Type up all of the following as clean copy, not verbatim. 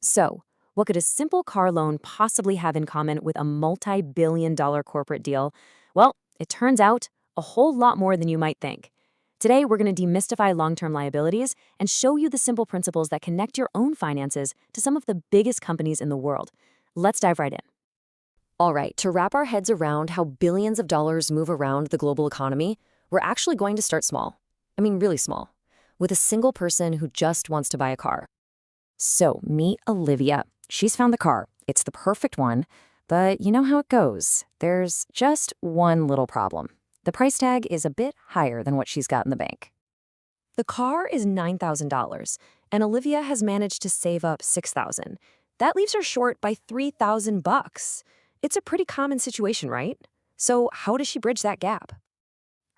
So, what could a simple car loan possibly have in common with a multi-billion-dollar corporate deal? Well, it turns out a whole lot more than you might think. Today, we're going to demystify long-term liabilities and show you the simple principles that connect your own finances to some of the biggest companies in the world. Let's dive right in. All right, to wrap our heads around how billions of dollars move around the global economy, we're actually going to start small. I mean, really small, with a single person who just wants to buy a car. So, meet Olivia. She's found the car. It's the perfect one, but you know how it goes. There's just one little problem. The price tag is a bit higher than what she's got in the bank. The car is $9,000, and Olivia has managed to save up $6,000. That leaves her short by $3,000. It's a pretty common situation, right? So how does she bridge that gap?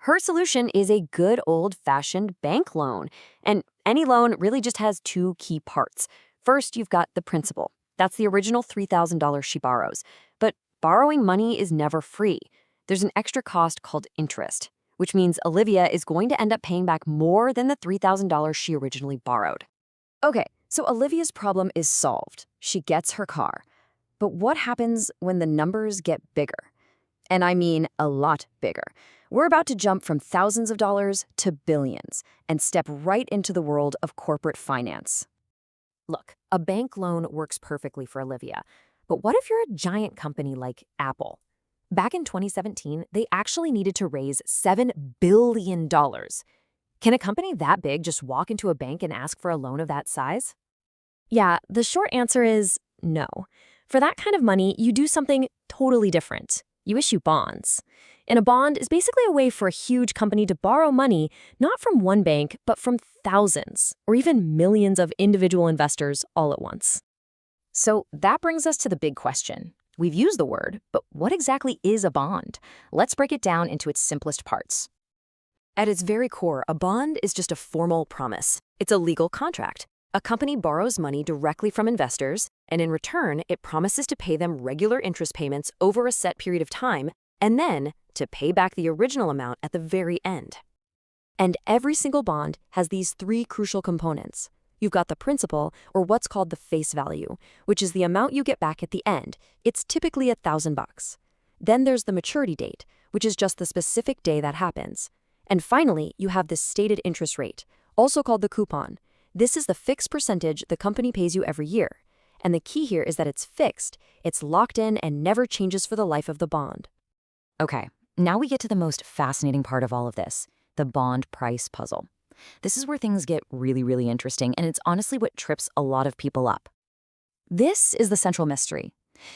Her solution is a good old-fashioned bank loan. And any loan really just has two key parts. First, you've got the principal. That's the original $3,000 she borrows. But borrowing money is never free. There's an extra cost called interest, which means Olivia is going to end up paying back more than the $3,000 she originally borrowed. Okay, so Olivia's problem is solved. She gets her car. But what happens when the numbers get bigger? And I mean a lot bigger. We're about to jump from thousands of dollars to billions and step right into the world of corporate finance. Look, a bank loan works perfectly for Olivia. But what if you're a giant company like Apple? Back in 2017, they actually needed to raise $7 billion. Can a company that big just walk into a bank and ask for a loan of that size? Yeah, the short answer is no. For that kind of money, you do something totally different. You issue bonds. And a bond is basically a way for a huge company to borrow money, not from one bank, but from thousands or even millions of individual investors all at once. So that brings us to the big question. We've used the word, but what exactly is a bond? Let's break it down into its simplest parts. At its very core, a bond is just a formal promise. It's a legal contract. A company borrows money directly from investors, and in return, it promises to pay them regular interest payments over a set period of time, and then to pay back the original amount at the very end. And every single bond has these three crucial components. You've got the principal, or what's called the face value, which is the amount you get back at the end. It's typically $1,000. Then there's the maturity date, which is just the specific day that happens. And finally, you have the stated interest rate, also called the coupon. This is the fixed percentage the company pays you every year. And the key here is that it's fixed, it's locked in, and never changes for the life of the bond. Okay, now we get to the most fascinating part of all of this, the bond price puzzle. This is where things get really, really interesting, and it's honestly what trips a lot of people up. This is the central mystery.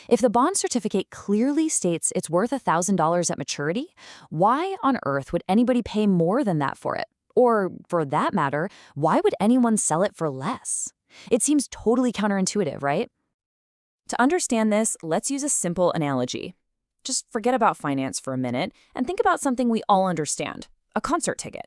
If the bond certificate clearly states it's worth $1,000 at maturity, why on earth would anybody pay more than that for it? Or, for that matter, why would anyone sell it for less? It seems totally counterintuitive, right? To understand this, let's use a simple analogy. Just forget about finance for a minute and think about something we all understand, a concert ticket.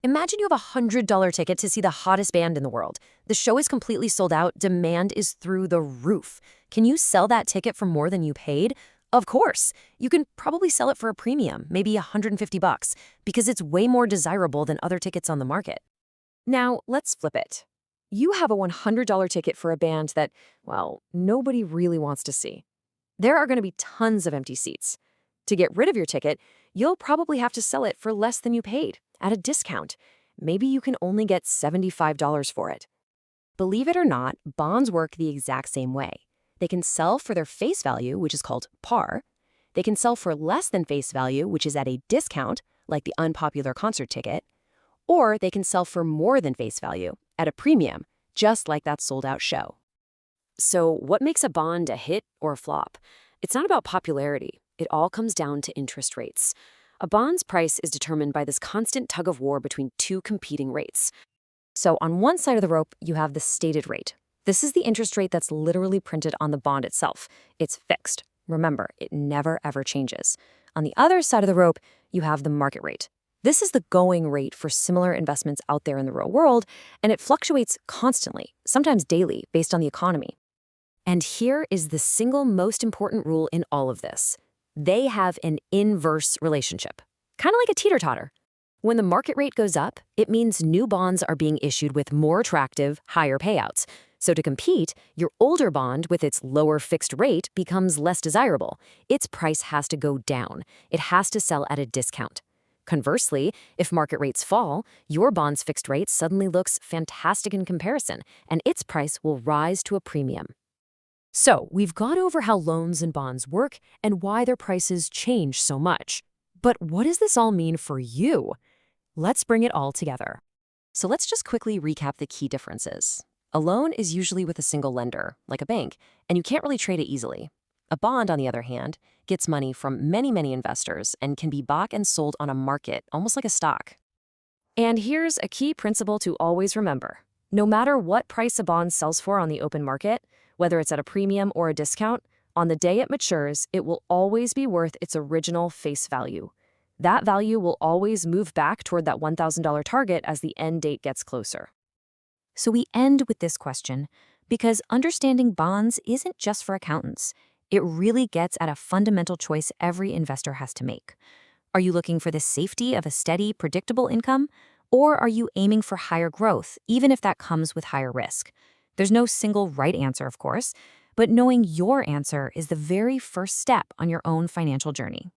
Imagine you have a $100 ticket to see the hottest band in the world. The show is completely sold out, demand is through the roof. Can you sell that ticket for more than you paid? Of course. You can probably sell it for a premium, maybe $150, because it's way more desirable than other tickets on the market. Now, let's flip it. You have a $100 ticket for a band that, well, nobody really wants to see. There are going to be tons of empty seats. To get rid of your ticket, you'll probably have to sell it for less than you paid, at a discount. Maybe you can only get $75 for it. Believe it or not, bonds work the exact same way. They can sell for their face value, which is called par. They can sell for less than face value, which is at a discount, like the unpopular concert ticket. Or they can sell for more than face value, at a premium, just like that sold-out show. So what makes a bond a hit or a flop? It's not about popularity. It all comes down to interest rates. A bond's price is determined by this constant tug-of-war between two competing rates. So on one side of the rope, you have the stated rate. This is the interest rate that's literally printed on the bond itself. It's fixed. Remember, it never ever changes. On the other side of the rope, you have the market rate. This is the going rate for similar investments out there in the real world, and it fluctuates constantly, sometimes daily, based on the economy. And here is the single most important rule in all of this. They have an inverse relationship, kind of like a teeter-totter. When the market rate goes up, it means new bonds are being issued with more attractive, higher payouts. So to compete, your older bond with its lower fixed rate becomes less desirable. Its price has to go down. It has to sell at a discount. Conversely, if market rates fall, your bond's fixed rate suddenly looks fantastic in comparison, and its price will rise to a premium. So, we've gone over how loans and bonds work and why their prices change so much. But what does this all mean for you? Let's bring it all together. So let's just quickly recap the key differences. A loan is usually with a single lender, like a bank, and you can't really trade it easily. A bond, on the other hand, gets money from many investors and can be bought and sold on a market, almost like a stock. And here's a key principle to always remember. No matter what price a bond sells for on the open market, whether it's at a premium or a discount, on the day it matures, it will always be worth its original face value. That value will always move back toward that $1,000 target as the end date gets closer. So we end with this question because understanding bonds isn't just for accountants. It really gets at a fundamental choice every investor has to make. Are you looking for the safety of a steady, predictable income? Or are you aiming for higher growth, even if that comes with higher risk? There's no single right answer, of course, but knowing your answer is the very first step on your own financial journey.